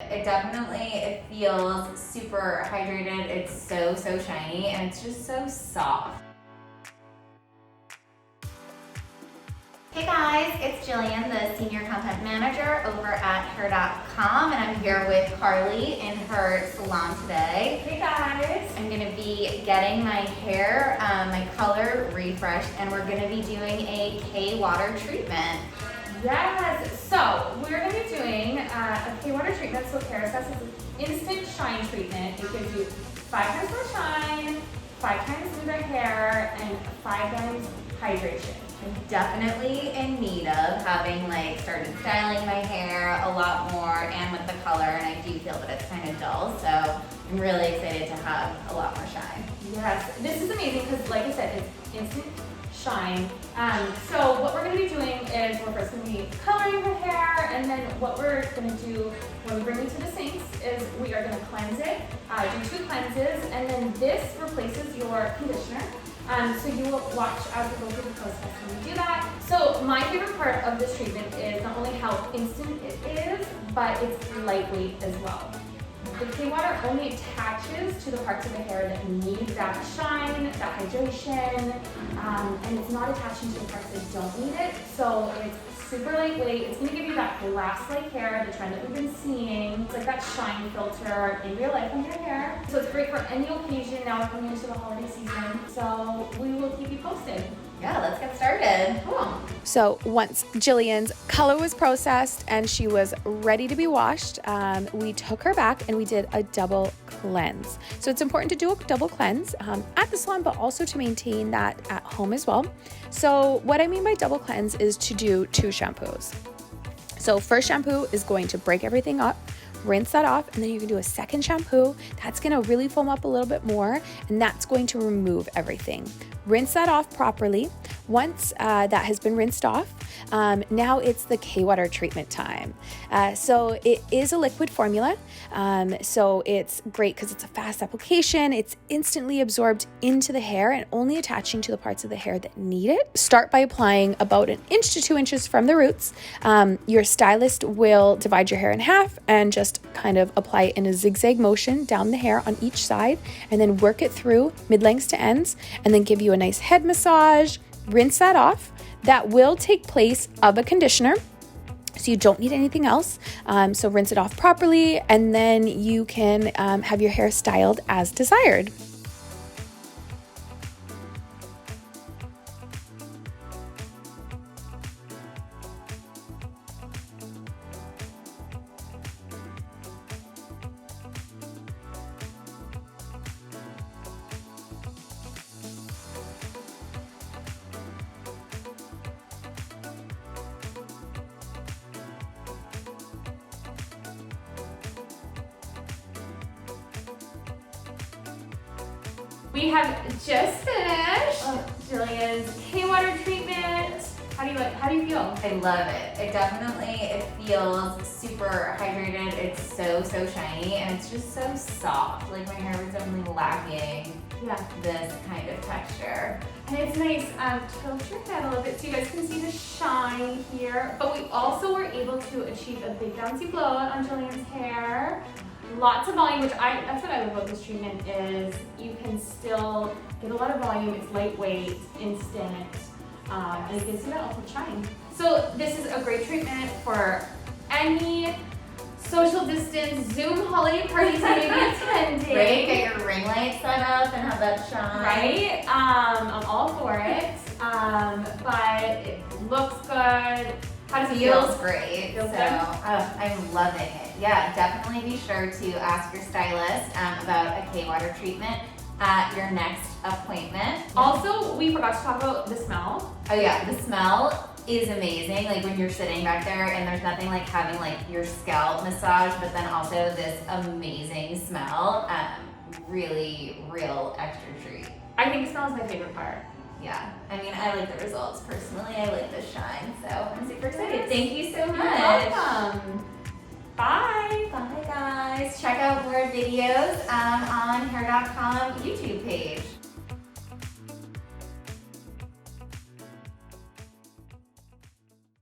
It feels super hydrated. It's so shiny, and it's just so soft. Hey guys, it's Jillian, the Senior Content Manager over at Hair.com, and I'm here with Carly in her salon today. Hey guys! I'm going to be getting my hair, my color refreshed, and we're going to be doing a K-water treatment. Yes! So, we're going to be doing a K-water treatment. So Kérastase is an instant shine treatment. It gives you 5 times more shine, 5 times smoother hair, and 5 times hydration. I'm definitely in need of having started styling my hair a lot more and with the color, and I do feel that it's kind of dull, so I'm really excited to have a lot more shine. Yes, this is amazing because like I said, it's instant shine. So what we're going to be doing is we're first going to be coloring the hair, and then what we're going to do when we bring it to the sinks is we are going to cleanse it, do 2 cleanses, and then this replaces your conditioner. So you will watch as we go through the process when we do that. So my favorite part of this treatment is not only how instant it is, but it's lightweight as well. The K-water only attaches to the parts of the hair that need that shine, that hydration, and it's not attaching to the parts that don't need it. So it's super lightweight. It's going to give you that glass-like hair, the trend that we've been seeing. It's like that shine filter in real life on your hair. So it's great for any occasion. Now we're coming into the holiday season, so we will keep you posted. Yeah, let's get started. Cool. So once Jillian's color was processed and she was ready to be washed, we took her back and we did a double cleanse. So it's important to do a double cleanse at the salon, but also to maintain that at home as well. So what I mean by double cleanse is to do 2 shampoos. So first shampoo is going to break everything up, rinse that off, and then you can do a second shampoo. That's going to really foam up a little bit more, and that's going to remove everything. Rinse that off properly. Once that has been rinsed off, now it's the K-water treatment time. So it is a liquid formula, so it's great because it's a fast application. It's instantly absorbed into the hair and only attaching to the parts of the hair that need it. Start by applying about 1 inch to 2 inches from the roots. Your stylist will divide your hair in half and just kind of apply it in a zigzag motion down the hair on each side, and then work it through mid-lengths to ends, and then give you a nice head massage. Rinse that off. That will take place of a conditioner, so you don't need anything else. So rinse it off properly, and then you can have your hair styled as desired. We have just finished Jillian's K-water treatment. How do you feel? I love it. It feels super hydrated. It's so shiny, and it's just so soft. Like, my hair was definitely lacking this kind of texture. And it's nice. Tilt your head a little bit so you guys can see the shine here. But we also were able to achieve a big bouncy blowout on Jillian's hair. Lots of volume, that's what I love about this treatment is you can still get a lot of volume. It's lightweight, instant, and it gives you that ultra shine. So this is a great treatment for any social distance Zoom holiday parties you may be attending. Right? Get your ring light set up and have that shine. Right? I'm all for it. But it looks good. How does it feel? Feels great. Feels good? I'm loving it. Yeah, definitely be sure to ask your stylist about a K-water treatment at your next appointment. Also, we forgot to talk about the smell. Oh yeah, the smell is amazing. Like, when you're sitting back there, and there's nothing like having your scalp massage, but then also this amazing smell. Really, real extra treat. I think the smell is my favorite part. Yeah, I mean, I like the results personally. I like the shine, so I'm super excited. Yes. Thank you so much. You're welcome. Bye. Bye, guys. Check out more videos on Hair.com YouTube page.